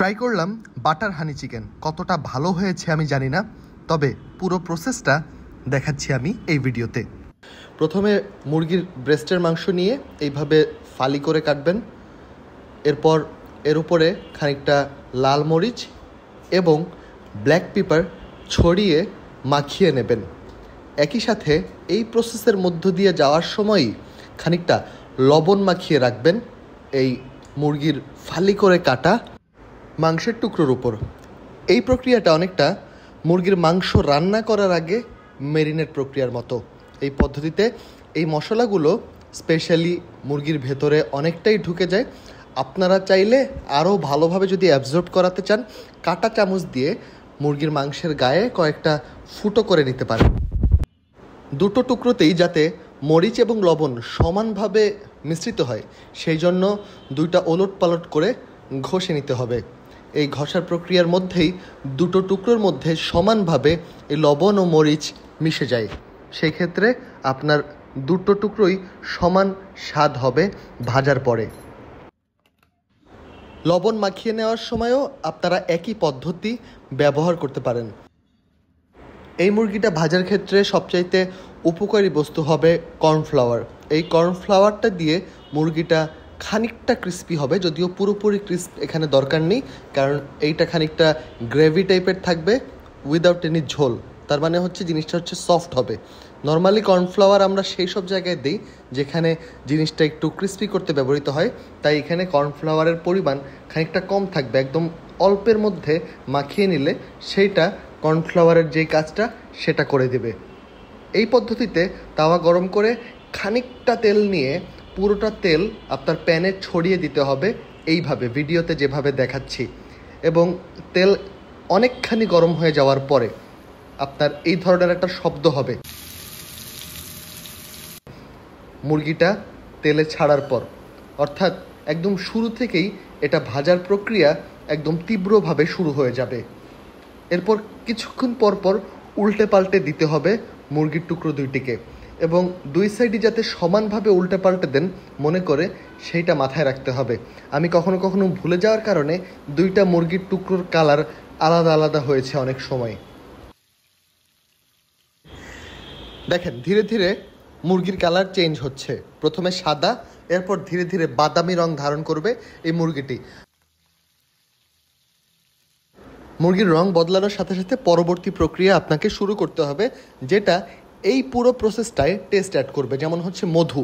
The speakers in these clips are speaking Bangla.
ট্রাই করলাম বাটার হানি চিকেন। কতটা ভালো হয়েছে আমি জানি না, তবে পুরো প্রসেসটা দেখাচ্ছি আমি এই ভিডিওতে। প্রথমে মুরগির ব্রেস্টের মাংস নিয়ে এইভাবে ফালি করে কাটবেন। এরপর এর উপরে খানিকটা লাল মরিচ এবং ব্ল্যাক পেপার ছড়িয়ে মাখিয়ে নেবেন। একই সাথে এই প্রসেসের মধ্য দিয়ে যাওয়ার সময়ই খানিকটা লবণ মাখিয়ে রাখবেন এই মুরগির ফালি করে কাটা মাংসের টুকরোর উপর। এই প্রক্রিয়াটা অনেকটা মুরগির মাংস রান্না করার আগে মেরিনেট প্রক্রিয়ার মতো। এই পদ্ধতিতে এই মশলাগুলো স্পেশালি মুরগির ভেতরে অনেকটাই ঢুকে যায়। আপনারা চাইলে আরও ভালোভাবে যদি অ্যাবজর্ব করাতে চান, কাঁটা চামচ দিয়ে মুরগির মাংসের গায়ে কয়েকটা ফুটো করে নিতে পারেন। দুটো টুকরোতেই যাতে মরিচ এবং লবণ সমানভাবে মিশ্রিত হয়, সেই জন্য দুইটা ওলট পালট করে ঘষে নিতে হবে। এই ঘষার প্রক্রিয়ার মধ্যেই দুটো টুকরোর মধ্যে সমানভাবে এই লবণ ও মরিচ মিশে যায়। সেই ক্ষেত্রে আপনার দুটো টুকরোই সমান স্বাদ হবে ভাজার পরে। লবণ মাখিয়ে নেওয়ার সময়ও আপনারা একই পদ্ধতি ব্যবহার করতে পারেন। এই মুরগিটা ভাজার ক্ষেত্রে সবচাইতে উপকারী বস্তু হবে কর্নফ্লাওয়ার। এই কর্নফ্লাওয়ারটা দিয়ে মুরগিটা খানিকটা ক্রিস্পি হবে, যদিও পুরোপুরি ক্রিস্প এখানে দরকার নেই, কারণ এইটা খানিকটা গ্রেভি টাইপের থাকবে উইদাউট এনি ঝোল। তার মানে হচ্ছে জিনিসটা হচ্ছে সফট হবে। নর্মালি কর্নফ্লাওয়ার আমরা সেই সব জায়গায় দিই যেখানে জিনিসটা একটু ক্রিস্পি করতে ব্যবহৃত হয়, তাই এখানে কর্নফ্লাওয়ারের পরিমাণ খানিকটা কম থাকবে। একদম অল্পের মধ্যে মাখিয়ে নিলে সেইটা কর্নফ্লাওয়ারের যেই কাজটা সেটা করে দেবে। এই পদ্ধতিতে তাওয়া গরম করে খানিকটা তেল নিয়ে পুরোটা তেল আপনার প্যানে ছড়িয়ে দিতে হবে, এইভাবে ভিডিওতে যেভাবে দেখাচ্ছি। এবং তেল অনেকখানি গরম হয়ে যাওয়ার পরে আপনার এই ধরনের একটা শব্দ হবে মুরগিটা তেলে ছাড়ার পর, অর্থাৎ একদম শুরু থেকেই এটা ভাজার প্রক্রিয়া একদম তীব্রভাবে শুরু হয়ে যাবে। এরপর কিছুক্ষণ পর পর উল্টে পাল্টে দিতে হবে মুরগির টুকরো দুইটিকে, এবং দুই সাইডই যাতে সমানভাবে উল্টে পাল্টে দেন মনে করে সেইটা মাথায় রাখতে হবে। আমি কখনো কখনো ভুলে যাওয়ার কারণে দুইটা মুরগির টুকরোর কালার আলাদা আলাদা হয়েছে অনেক সময়। দেখেন ধীরে ধীরে মুরগির কালার চেঞ্জ হচ্ছে। প্রথমে সাদা, এরপর ধীরে ধীরে বাদামি রং ধারণ করবে এই মুরগিটি। মুরগির রং বদলানোর সাথে সাথে পরবর্তী প্রক্রিয়া আপনাকে শুরু করতে হবে, যেটা এই পুরো প্রসেসটায় টেস্ট অ্যাড করবে, যেমন হচ্ছে মধু।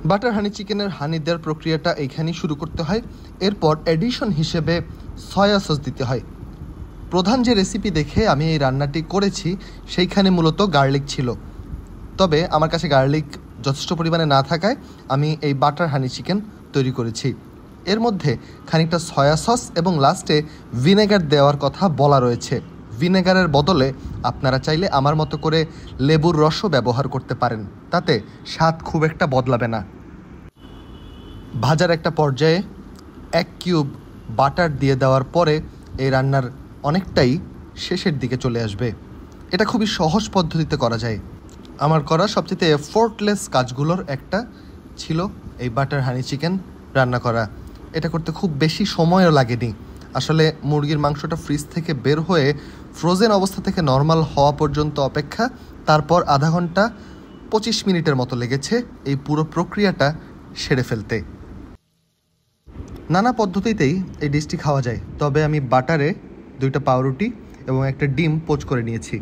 বাটার হানি চিকেনের হানি দেওয়ার প্রক্রিয়াটা এইখানেই শুরু করতে হয়। এরপর এডিশন হিসেবে সয়া সস দিতে হয়। প্রধান যে রেসিপি দেখে আমি এই রান্নাটি করেছি সেইখানে মূলত গার্লিক ছিল, তবে আমার কাছে গার্লিক যথেষ্ট পরিমাণে না থাকায় আমি এই বাটার হানি চিকেন তৈরি করেছি। এর মধ্যে খানিকটা সয়া সস এবং লাস্টে ভিনেগার দেওয়ার কথা বলা রয়েছে। ভিনেগারের বদলে আপনারা চাইলে আমার মতো করে লেবুর রসও ব্যবহার করতে পারেন, তাতে স্বাদ খুব একটা বদলাবে না। ভাজার একটা পর্যায়ে 1 কিউব বাটার দিয়ে দেওয়ার পরে এই রান্নার অনেকটাই শেষের দিকে চলে আসবে। এটা খুবই সহজ পদ্ধতিতে করা যায়। আমার করা সবচেয়ে এফোর্টলেস কাজগুলোর একটা ছিল এই বাটার হানি চিকেন রান্না করা। এটা করতে খুব বেশি সময়ও লাগেনি। আসলে মুরগির মাংসটা ফ্রিজ থেকে বের হয়ে ফ্রোজেন অবস্থা থেকে নর্মাল হওয়া পর্যন্ত অপেক্ষা, তারপর আধা ঘন্টা 25 মিনিটের মতো লেগেছে এই পুরো প্রক্রিয়াটা সেরে ফেলতে। নানা পদ্ধতিতেই এই ডিশটি খাওয়া যায়, তবে আমি বাটারে 2টা পাউরুটি এবং একটা ডিম পোচ করে নিয়েছি।